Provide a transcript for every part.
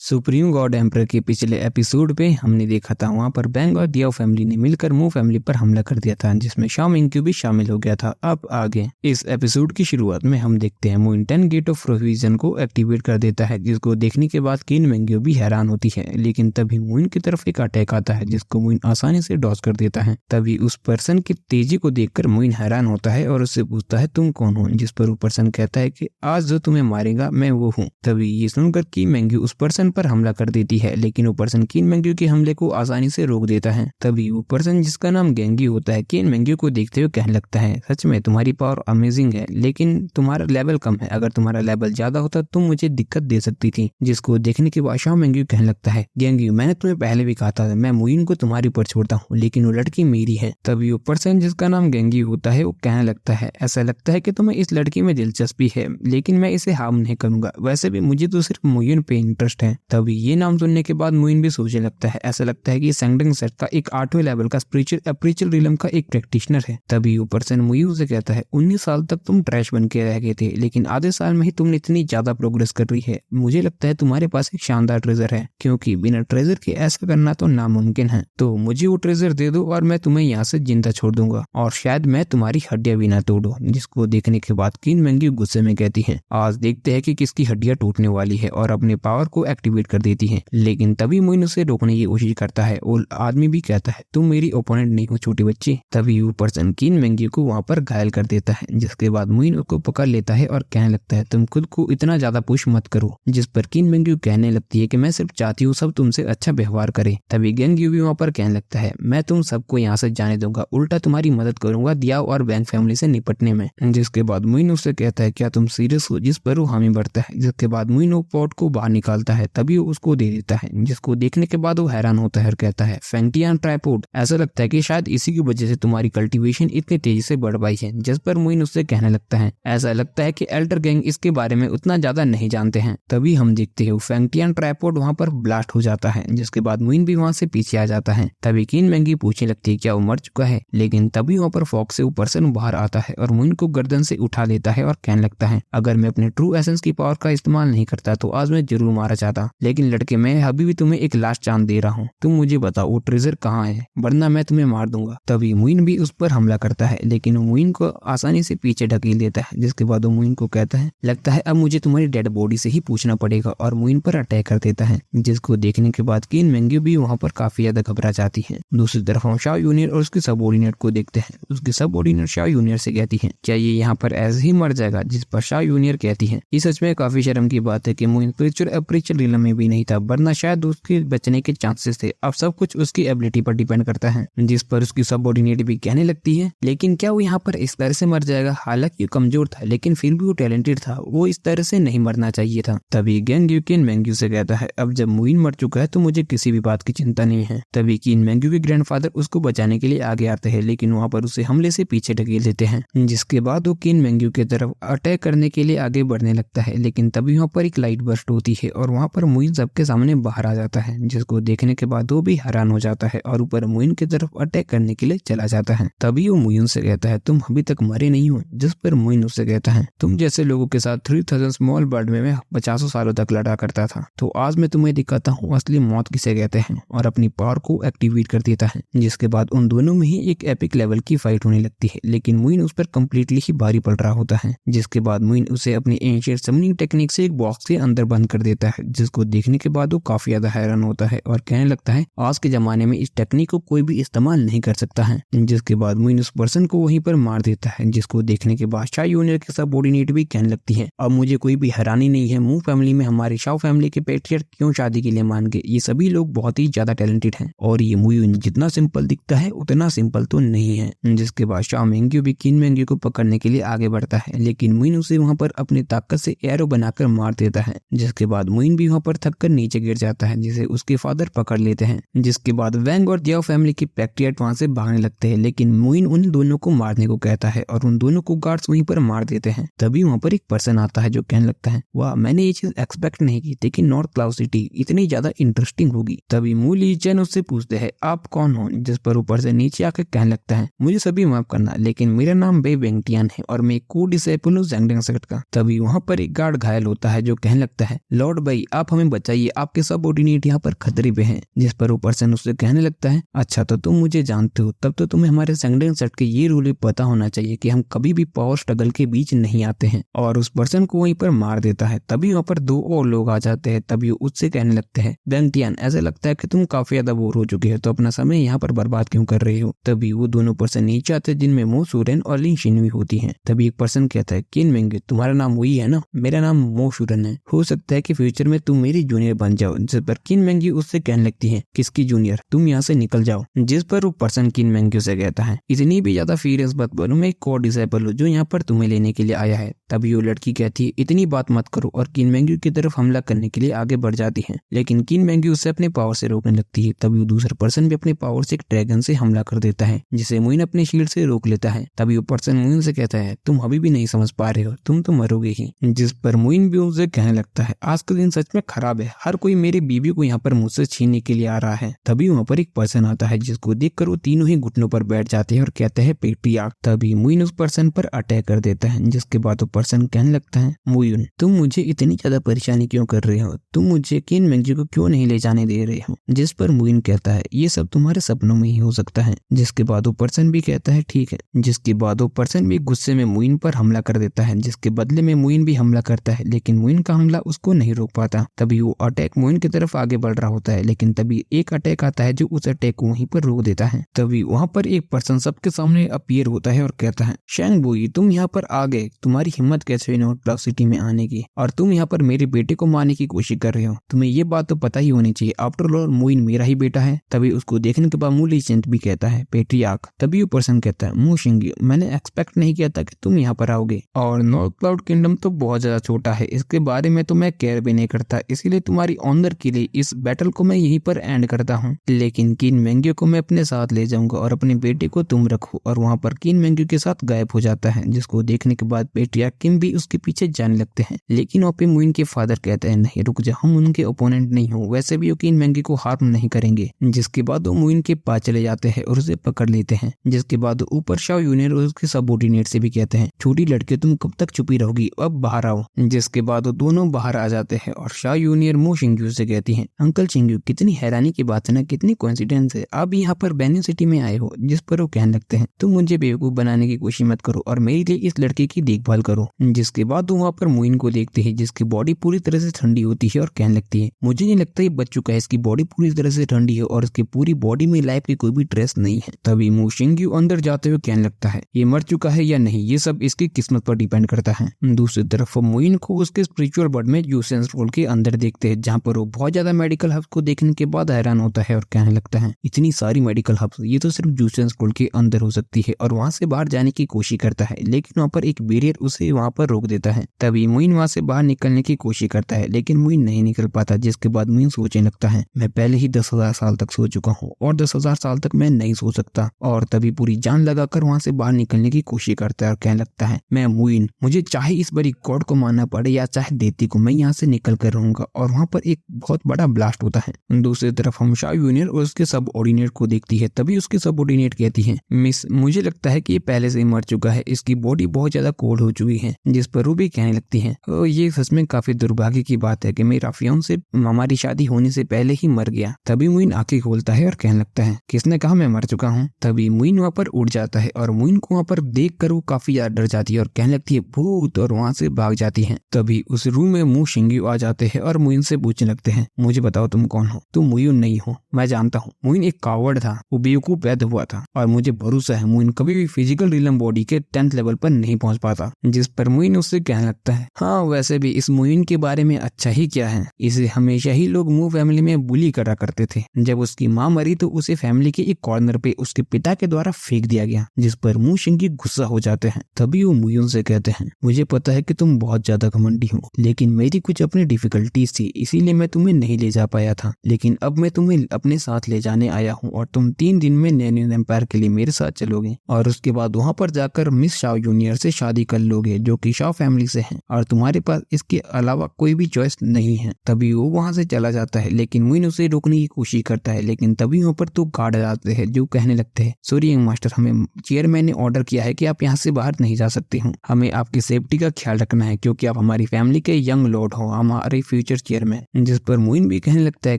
Supreme God emperor के पिछले episode पे हमने देखा था वहाँ पर बैंग और दियाओ फैमिली ने मिलकर मू फैमिली पर हमला कर दिया था, जिसमें शाओ मिंग्यू भी शामिल हो गया था। अब आगे इस एपिसोड की शुरुआत में हम देखते हैं मुइन 10 गेट ऑफ प्रोविजन को एक्टिवेट कर देता है, जिसको देखने के बाद किन मिंग्यू भी हैरान होती है। लेकिन तभी मुइन की तरफ एक अटैक आता है जिसको मुइन आसानी से डॉज कर देता है। तभी उस पर्सन की तेजी को देखकर मुइन हैरान होता है और उससे पूछता है तुम कौन हो, जिस पर वो पर्सन कहता है कि आज जो तुम्हें मारेगा मैं वो हूँ। तभी ये सुनकर किन मिंग्यू उस पर्सन पर हमला कर देती है, लेकिन वो पर्सन किन मिंग्यू के हमले को आसानी से रोक देता है। तभी वो पर्सन जिसका नाम गेंगी होता है किन मिंग्यू को देखते हुए कहने लगता है सच में तुम्हारी पावर अमेजिंग है, लेकिन तुम्हारा लेवल कम है। अगर तुम्हारा लेवल ज्यादा होता तुम मुझे दिक्कत दे सकती थी। जिसको देखने के बाद शाओ मिंग्यू कहने लगता है गेंगी मैंने तुम्हें पहले भी कहा था मैं मुइन को तुम्हारे ऊपर छोड़ता हूँ, लेकिन वो लड़की मेरी है। तभी वो पर्सन जिसका नाम गेंगी होता है वो कहने लगता है ऐसा लगता है कि तुम्हें इस लड़की में दिलचस्पी है, लेकिन मैं इसे हार्म नहीं करूंगा, वैसे भी मुझे तो सिर्फ मुइन पे इंटरेस्ट है। तभी ये नाम सुनने के बाद मुइन भी सोचने लगता है ऐसा लगता है कि सैंगडिंग सेट का एक 8वें लेवल का स्पिरिचुअल रिलम का एक प्रैक्टिशनर है। तभी वो पर्सन मुइन से कहता है 19 साल तक तुम ट्रैश बन के रह गए थे, लेकिन आधे साल में ही तुमने इतनी ज्यादा प्रोग्रेस कर रही है। मुझे लगता है तुम्हारे पास एक शानदार ट्रेजर है, क्योंकि बिना ट्रेजर के ऐसा करना तो नामुमकिन है। तो मुझे वो ट्रेजर दे दो और मैं तुम्हें यहाँ से जिंदा छोड़ दूंगा, और शायद मैं तुम्हारी हड्डियां भी ना तोड़ूं। जिसको देखने के बाद किन मिंग्यू गुस्से में कहती है आज देखते हैं कि किसकी हड्डियां टूटने वाली है, और अपने पावर को एक्टिवेट कर देती है। लेकिन तभी मुइन उसे रोकने की कोशिश करता है और आदमी भी कहता है तुम मेरी ओपोनेंट नहीं हो छोटी बच्ची। तभी वो पर्सन किन मिंग्यू को वहाँ पर घायल कर देता है, जिसके बाद मुइन उसको पकड़ लेता है और कहने लगता है तुम खुद को इतना ज्यादा पुश मत करो। जिस पर किन मिंग्यू कहने लगती है कि मैं सिर्फ चाहती हूँ सब तुमसे अच्छा व्यवहार करे। तभी गेंग्यू भी वहाँ पर कहने लगता है मैं तुम सबको यहाँ से जाने दूंगा, उल्टा तुम्हारी मदद करूंगा दियाओ और बैंग फैमिली से निपटने में। जिसके बाद मुइन उससे कहता है क्या तुम सीरियस हो, जिस पर वो हामी बढ़ता है। जिसके बाद मुइन वो पॉट को बाहर निकालता है, तभी वो उसको दे देता है। जिसको देखने के बाद वो हैरान होता है और कहता है फैंगटियन ट्राइपॉड, ऐसा लगता है कि शायद इसी की वजह से तुम्हारी कल्टीवेशन इतनी तेजी से बढ़ पाई है। जिस पर मुइन उससे कहने लगता है ऐसा लगता है कि एल्डर गैंग इसके बारे में उतना ज्यादा नहीं जानते हैं। तभी हम देखते हैं फैंगटियन ट्राइपॉड वहाँ पर ब्लास्ट हो जाता है। जिसके बाद मुइन भी वहाँ से पीछे आ जाता है। तभी किन मिंग्यू पूछने लगती है क्या वो मर चुका है, लेकिन तभी वहाँ पर फॉक्स से वो पर्सन बाहर आता है और मुइन को गर्दन से उठा लेता है और कहने लगता है अगर मैं अपने ट्रू एसेंस की पावर का इस्तेमाल नहीं करता तो आज मैं जरूर मारा जाता, लेकिन लड़के मैं अभी भी तुम्हें एक लास्ट चांस दे रहा हूँ, तुम मुझे बताओ वो ट्रेजर कहाँ है, वरना मैं तुम्हें मार दूंगा। तभी मुइन भी उस पर हमला करता है, लेकिन वो मुइन को आसानी से पीछे ढकेल देता है। जिसके बाद वो मुइन को कहता है लगता है अब मुझे तुम्हारी डेड बॉडी से ही पूछना पड़ेगा, और मुइन पर अटैक कर देता है। जिसको देखने के बाद किन मिंग्यू भी वहाँ पर काफी ज्यादा घबरा जाती है। दूसरी तरफ हम शाओ जूनियर और उसके सबऑर्डिनेट को देखते हैं। उसके सबऑर्डिनेट शाओ जूनियर से कहती है क्या ये यहाँ पर ऐसे ही मर जाएगा, जिस पर शाओ जूनियर कहती है ये सच में काफी शर्म की बात है कि मुइन स्पिरिचुअल रिलम में भी नहीं था, वरना शायद उसके बचने के चांसेस थे। अब सब कुछ उसकी एबिलिटी पर डिपेंड करता है। जिस पर उसकी सबऑर्डिनेट भी कहने लगती है लेकिन क्या वो यहाँ पर इस तरह से मर जाएगा, हालांकि कमजोर था लेकिन फिर भी वो टैलेंटेड था, वो इस तरह से नहीं मरना चाहिए था। तभी गेंग्यू किन मिंग्यू से कहता है अब जब मुइन मर चुका है तो मुझे किसी भी बात की चिंता नहीं है। तभी किन मिंग्यू के ग्रैंडफादर उसको बचाने के लिए आगे आते हैं, लेकिन वहाँ पर उसे हमले से पीछे ढकेल देते हैं। जिसके बाद वो किन मिंग्यू की तरफ अटैक करने के लिए आगे बढ़ने लगता है, लेकिन तभी वहाँ पर एक लाइट बर्स्ट होती है और वहाँ पर मुइन सबके सामने बाहर आ जाता है। जिसको देखने के बाद वो भी हैरान हो जाता है और ऊपर मुइन की तरफ अटैक करने के लिए चला जाता है। तभी वो मुइन से कहता है तुम अभी तक मरे नहीं हो। जिस पर मुइन उससे कहता है तुम जैसे लोगों के साथ 3000 स्मॉल बर्ड में मैं 50 सालों तक लड़ा करता था, तो आज मैं तुम्हें दिखाता हूँ असली मौत किसे कहते हैं, और अपनी पावर को एक्टिवेट कर देता है। जिसके बाद उन दोनों में ही एक एपिक लेवल की फाइट होने लगती है, लेकिन मुइन उस पर कम्प्लीटली ही भारी पड़ रहा होता है। जिसके बाद मुइन उसे अपनी एंशिएंट समनिंग टेक्निक से एक बॉक्स के अंदर बंद कर देता है। जिसको देखने के बाद वो काफी ज्यादा हैरान होता है और कहने लगता है आज के जमाने में इस टेक्निक को कोई भी इस्तेमाल नहीं कर सकता है। जिसके बाद मुइन उस पर्सन को वहीं पर मार देता है। जिसको देखने के बाद शाओ जूनियर के सबऑर्डिनेट भी कहने लगती है अब मुझे कोई भी हैरानी नहीं है, मू फैमिली में हमारे शाओ फैमिली के पेट्रियर्क क्यों शादी के लिए मान गए, ये सभी लोग बहुत ही ज्यादा टैलेंटेड हैं, और ये मुइन जितना सिंपल दिखता है उतना सिंपल तो नहीं है। जिसके बाद शाओ मिंग्यू भी किन मिंग्यू को पकड़ने के लिए आगे बढ़ता है, लेकिन मुइन उसे वहाँ पर अपनी ताकत से एरो बनाकर मार देता है। जिसके बाद मुइन भी वहाँ पर थककर नीचे गिर जाता है, जिसे उसके फादर पकड़ लेते हैं। जिसके बाद वैंग और दियाओ फैमिली के पेट्रियर्क वहाँ से भागने लगते हैं, लेकिन मुइन उन दोनों को मारने को कहता है और उन दोनों को गार्ड्स वहीं पर मार देते हैं। तभी वहाँ पर एक पर्सन आता है जो कहने लगता है वाह मैंने ये चीज एक्सपेक्ट नहीं की थी कि नॉर्थ क्लाउड सिटी इतनी ज्यादा इंटरेस्टिंग होगी। तभी मू ली चैन उससे पूछते हैं आप कौन हो, जिस पर ऊपर से नीचे आकर कहने लगता है मुझे सभी माफ करना, लेकिन मेरा नाम बे वेंगटियन है और मैं को डिसेबल हूँ सैंगडिंग सेट का। तभी वहाँ पर एक गार्ड घायल होता है जो कहने लगता है लॉर्ड भाई आप आप हमें बचाइए, आपके सबऑर्डिनेट यहाँ पर खतरे पे हैं। जिस पर वो पर्सन उससे कहने लगता है, अच्छा तो तुम मुझे जानते हो, तब तो तुम्हें हमारे सेकंड सेट के ये रूल पता होना चाहिए कि हम कभी भी पावर स्ट्रगल के बीच नहीं आते हैं, और उस पर्सन को वहीं पर मार देता है। तभी वहाँ पर दो और लोग आ जाते हैं। तभी वो उससे कहने लगते हैं, बैंग टियान, ऐसा लगता है कि तुम काफी ज्यादा बोर हो चुके हो, तो अपना समय यहाँ पर बर्बाद क्यों कर रहे हो। तभी वो दोनों पर्सन नीचे आते हैं, जिनमें मो शुरेन और लिन शिनवी होती हैं। तभी एक पर्सन कहता है, किन मेंगे, तुम्हारा नाम वही है ना, मेरा नाम मो शुरेन है, हो सकता है कि फ्यूचर में तुम मेरी जूनियर बन जाओ। जिस पर किन मेंगी उससे कहने लगती है, किसकी जूनियर, तुम यहाँ से निकल जाओ। जिस पर वो पर्सन किन मेंगी से कहता है, इतनी भी ज्यादा फीरियस मत बनो, मैं एक कोर डिसाइपल हूँ जो यहाँ पर तुम्हें लेने के लिए आया है। तभी वो लड़की कहती है, इतनी बात मत करो, और किन मेंगी की तरफ हमला करने के लिए आगे बढ़ जाती है। लेकिन किन मेंगी उसे अपने पावर से रोकने लगती है। तभी वो दूसरा पर्सन भी अपने पावर से एक ड्रैगन से हमला कर देता है, जिसे मुइन अपने शील्ड से रोक लेता है। तभी वो पर्सन मुइन से कहता है, तुम अभी भी नहीं समझ पा रहे हो, तुम तो मरोगे ही। जिस पर मुइन भी उनसे कहने लगता है, आज का दिन सच में खराब है, हर कोई मेरी बीवी को यहाँ पर मुझसे छीनने के लिए आ रहा है। तभी वहाँ पर एक पर्सन आता है, जिसको देखकर वो तीनों ही घुटनों पर बैठ जाते हैं और कहते हैं, पेट्रियार्क। तभी मुइन उस पर्सन पर अटैक कर देता है, जिसके बाद वो पर्सन कहने लगता है, मुइन तुम मुझे इतनी ज्यादा परेशानी क्यों कर रहे हो, तुम मुझे किन मेंजी को क्यों नहीं ले जाने दे रहे हो। जिस पर मुइन कहता है, ये सब तुम्हारे सपनों में ही हो सकता है। जिसके बाद वो पर्सन भी कहता है, ठीक है। जिसके बाद वो पर्सन भी गुस्से में मुइन पर हमला कर देता है, जिसके बदले में मुइन भी हमला करता है, लेकिन मुइन का हमला उसको नहीं रोक पाता। तभी वो अटैक मुइन की तरफ आगे बढ़ रहा होता है, लेकिन तभी एक अटैक आता है जो उस अटैक को वहीं पर रोक देता है। तभी वहाँ पर एक पर्सन सबके सामने अपीयर होता है और कहता है, शैंग बुई, तुम यहाँ पर आ गए, तुम्हारी हिम्मत कैसे हुई ब्लॉक सिटी में आने की, और तुम यहाँ पर मेरे बेटे को मारने की कोशिश कर रहे हो। तुम्हें ये बात तो पता ही होनी चाहिए, आफ्टर ऑल मुइन मेरा ही बेटा है। तभी उसको देखने के बाद मूली चेंट भी कहता है, पेट्रियार्क। तभी वो पर्सन कहता है, मु शिंगी, मैंने एक्सपेक्ट नहीं किया था कि तुम यहाँ पर आओगे, और नॉर्थ क्लाउड किंगडम तो बहुत ज्यादा छोटा है, इसके बारे में तो मैं केयर भी नहीं करता, इसीलिए तुम्हारी ऑनर के लिए इस बैटल को मैं यहीं पर एंड करता हूँ। लेकिन किन मेंग्यू को मैं अपने साथ ले जाऊंगा और अपने बेटे को तुम रखो। और वहाँ पर किन मेंग्यू के साथ गायब हो जाता है, जिसको देखने के बाद पेट्रियार्क किम भी उसके पीछे जाने लगते हैं। लेकिन वहाँ पे मुइन के फादर कहते हैं, नहीं रुक जा, हम उनके ओपोनेंट नहीं हो, वैसे भी वो किन मेंग्यू को हार्म नहीं करेंगे। जिसके बाद वो मुइन के पास चले जाते हैं और उसे पकड़ लेते हैं। जिसके बाद ऊपर शाओ यूनियर और उसके सबऑर्डिनेट से भी कहते हैं, छोटी लड़के तुम कब तक छुपी रहोगी, अब बाहर आओ। जिसके बाद वो दोनों बाहर आ जाते हैं और शाओ यूनियर मो शिंग्यू से कहती हैं, अंकल शिंग्यू, कितनी हैरानी की बात है ना, कितनी कोइंसिडेंस है, आप यहाँ पर बेनिन सिटी में आए हो। जिस पर वो कहने लगते हैं, तुम मुझे बेवकूफ बनाने की कोशिश मत करो और मेरे लिए इस लड़के की देखभाल करो। जिसके बाद वो वहाँ पर मुइन को देखते हैं, जिसकी बॉडी पूरी तरह से ठंडी होती है और कहने लगती है, मुझे नहीं लगता ये बच चुका है, इसकी बॉडी पूरी तरह से ठंडी है और इसकी पूरी बॉडी में लाइफ की कोई भी ट्रेस नहीं है। तभी मो शिंग्यू अंदर जाते हुए कहने लगता है, ये मर चुका है या नहीं, ये सब इसकी किस्मत पर डिपेंड करता है। दूसरी तरफ मुइन को उसके स्पिरिचुअल वर्ल्ड में यूसेंस रोल के अंदर देखते हैं, जहाँ पर वो बहुत ज्यादा मेडिकल हब्स को देखने के बाद हैरान होता है और कहने लगता है, इतनी सारी मेडिकल हब्स, ये तो सिर्फ यूसेंस रोल के अंदर हो सकती है। और वहाँ से बाहर जाने की कोशिश करता है, लेकिन वहाँ पर एक बैरियर उसे वहाँ पर रोक देता है। तभी मुइन वहाँ से बाहर निकलने की कोशिश करता है, लेकिन मुइन नहीं निकल पाता। जिसके बाद मुइन सोचने लगता है, मैं पहले ही 10,000 साल तक सो चुका हूँ और 10,000 साल तक मैं नहीं सो सकता। और तभी पूरी जान लगाकर वहाँ से बाहर निकलने की कोशिश करता है और कहने लगता है, मैं मुइन, मुझे चाहे इस बड़ी गॉड को मारना पड़े या चाहे देती को, मैं यहाँ से निकल कर रहूंगा। और वहाँ पर एक बहुत बड़ा ब्लास्ट होता है। दूसरी तरफ हम शाओ यूनियर और उसके सबऑर्डिनेट को देखती है। तभी उसके सबऑर्डिनेट कहती है, मिस, मुझे लगता है कि ये पहले से ही मर चुका है, इसकी बॉडी बहुत ज्यादा कोल्ड हो चुकी है। जिस पर रूबी कहने लगती है, ये सच में काफी दुर्भाग्य की बात है कि मेरा फियांसे हमारी शादी होने से पहले ही मर गया। तभी मुइन आंखें खोलता है और कहने लगता है, किसने कहा मैं मर चुका हूँ। तभी मुइन वहाँ पर उड़ जाता है और मुइन को वहाँ पर देख कर वो काफी ज्यादा डर जाती है और कहने लगती है, भूत, और वहाँ से भाग जाती है। तभी उस रूम में मो शिंग्यू आ जाते हैं और मुइन से पूछने लगते हैं, मुझे बताओ तुम कौन हो। तुम मुइन नहीं हो, मैं जानता हूँ। मुइन एक कावर्ड था, वो बेवकूफ पैदा हुआ था और मुझे भरोसा है मुइन कभी भी फिजिकल रियलम बॉडी के 10th लेवल पर नहीं पहुंच पाता। जिस पर मुइन उससे कहने लगता है, हाँ वैसे भी इस मुइन के बारे में अच्छा ही क्या है, इसे हमेशा ही लोग मू फैमिली में बुली करा करते थे। जब उसकी माँ मरी तो उसे फैमिली के एक कॉर्नर पे उसके पिता के द्वारा फेंक दिया गया। जिस पर मू शिंगी गुस्सा हो जाते हैं। तभी वो मुइन से कहते हैं, मुझे पता है कि तुम बहुत ज्यादा घमंडी हो, लेकिन मेरी कुछ अपनी डिफिकल्टीज थी, इसीलिए मैं तुम्हें नहीं ले जा पाया था, लेकिन अब मैं तुम्हें अपने साथ ले जाने आया हूँ और तुम 3 दिन में नैनियन एम्पायर के लिए मेरे साथ चलोगे और उसके बाद वहाँ पर जाकर मिस शाओ जूनियर से शादी कर लोगे, जो कि शाओ फैमिली से है, और तुम्हारे पास इसके अलावा कोई भी चॉइस नहीं है। तभी वो वहाँ से चला जाता है, लेकिन मुइन उसे रोकने की कोशिश करता है, लेकिन तभी वहाँ पर तो गार्ड आ जाते हैं जो कहने लगते हैं, सॉरी यंग मास्टर, हमें चेयरमैन ने ऑर्डर किया है कि आप यहाँ से बाहर नहीं जा सकते हो, हमें आपकी सेफ्टी का ख्याल रखना है क्योंकि आप हमारी फैमिली के यंग लॉर्ड हो, हमारे फ्यूचर चेयरमैन। जिस पर मोइन भी कहने लगता है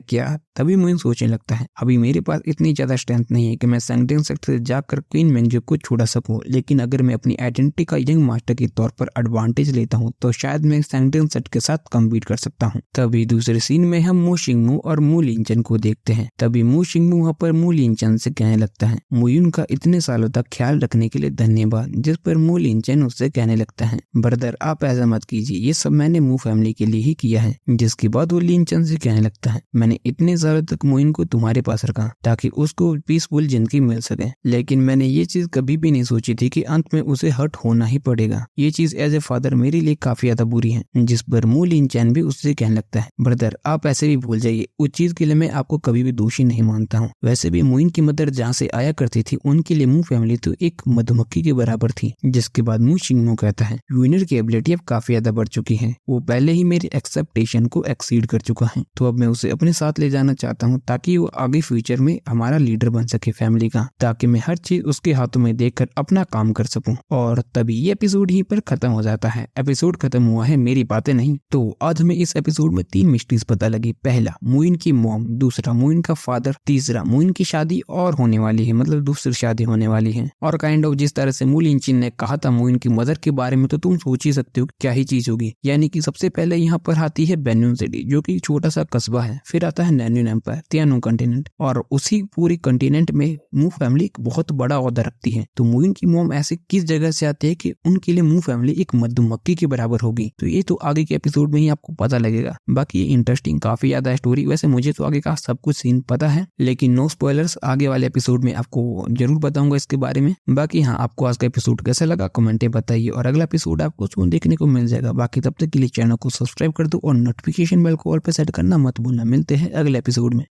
क्या। तभी मोइन सोचने लगता है अभी मेरे पास इतनी ज्यादा स्ट्रेंथ नहीं है कि मैं सैंगडिंग सेक्टर से जाकर क्वीन मेंजो को छुड़ा सकूं, लेकिन अगर मैं अपनी आइडेंटिटी का यंग मास्टर के तौर पर एडवांटेज लेता हूं तो शायद मैं सैंगडिंग सेट के साथ कम्पीट कर सकता हूं। तभी दूसरे सीन में हम मू शिंगमू और मू लिंचन को देखते हैं। तभी मू शिंगमू वहाँ पर मू लिंचन से कहने लगता है मोयुन का इतने सालों तक ख्याल रखने के लिए धन्यवाद। जिस पर मू लिंचन उससे कहने लगता है ब्रदर आप ऐसा मत कीजिए, ये सब मैंने मू फैमिली के लिए ही किया है। जिसके बाद वो लिंचन से कहने लगता है मैंने इतने सालों तक मोइन को तुम्हारे पास रखा ताकि उसको पीसफुल जिंदगी मिल सके, लेकिन मैंने ये चीज कभी भी नहीं सोची थी कि अंत में उसे हर्ट होना ही पड़ेगा। ये चीज एज ए फादर मेरे लिए काफी ज्यादा बुरी है। जिस पर मू लिंचन भी उससे कहने लगता है ब्रदर आप ऐसे भी भूल जाइए, उस चीज के लिए मैं आपको कभी भी दोषी नहीं मानता हूँ। वैसे भी मोइन की मदर जहाँ से आया करती थी उनके लिए मू फैमिली तो एक मधुमक्खी के बराबर थी। जिसके बाद मू शिंगमू कहता है विनर की एबिलिटी अब काफी ज्यादा बढ़ चुकी है, वो पहले ही मेरे एक्सेप्टेशन को एक्सीड कर चुका है, तो अब मैं उसे अपने साथ ले जाना चाहता हूँ ताकि वो आगे फ्यूचर में हमारा लीडर बन सके फैमिली का, ताकि मैं हर चीज उसके हाथों में देखकर अपना काम कर सकूं। और तभी ये एपिसोड यहीं पर खत्म हो जाता है। एपिसोड खत्म हुआ है मेरी बातें नहीं। तो आज हमें इस एपिसोड में 3 मिस्ट्रीज पता लगी। पहला मोइन की मॉम, दूसरा मोइन का फादर, तीसरा मोइन की शादी और होने वाली है, मतलब दूसरी शादी होने वाली है। और काइंड ऑफ जिस तरह से मू लिंचिन ने कहा था मोइन की मदर के बारे में, तो तुम सोच ही सकते हो क्या ही चीज होगी। यानी कि सबसे पहले यहाँ पर आती है बेन्यून सिटी जो कि छोटा सा कस्बा है, फिर आता है नैन्यून एम्पायर, तियानु कंटिनेंट, और उसी पूरी कंटिनेंट में मू फैमिली एक बहुत बड़ा ओहदा रखती है। तो मोइन की मॉम ऐसे किस जगह से आती है कि उनके लिए मू फैमिली एक मधुमक्खी के बराबर होगी, तो ये तो आगे के एपिसोड में ही आपको पता लगेगा। बाकी ये इंटरेस्टिंग काफी ज्यादा स्टोरी, वैसे मुझे तो आगे का सब कुछ सीन पता है, लेकिन नो स्पॉयलर्स, आगे वाले एपिसोड में आपको जरूर बताऊंगा इसके बारे में। बाकी हाँ, आपको आज का एपिसोड कैसा लगा कमेंट बताइए, और अगला एपिसोड आपको उसमें देखने को मिल जाएगा। बाकी तब तक के लिए चैनल को सब्सक्राइब कर दो और नोटिफिकेशन बेल को ऑल पे सेट करना मत भूलना। मिलते हैं अगले एपिसोड में।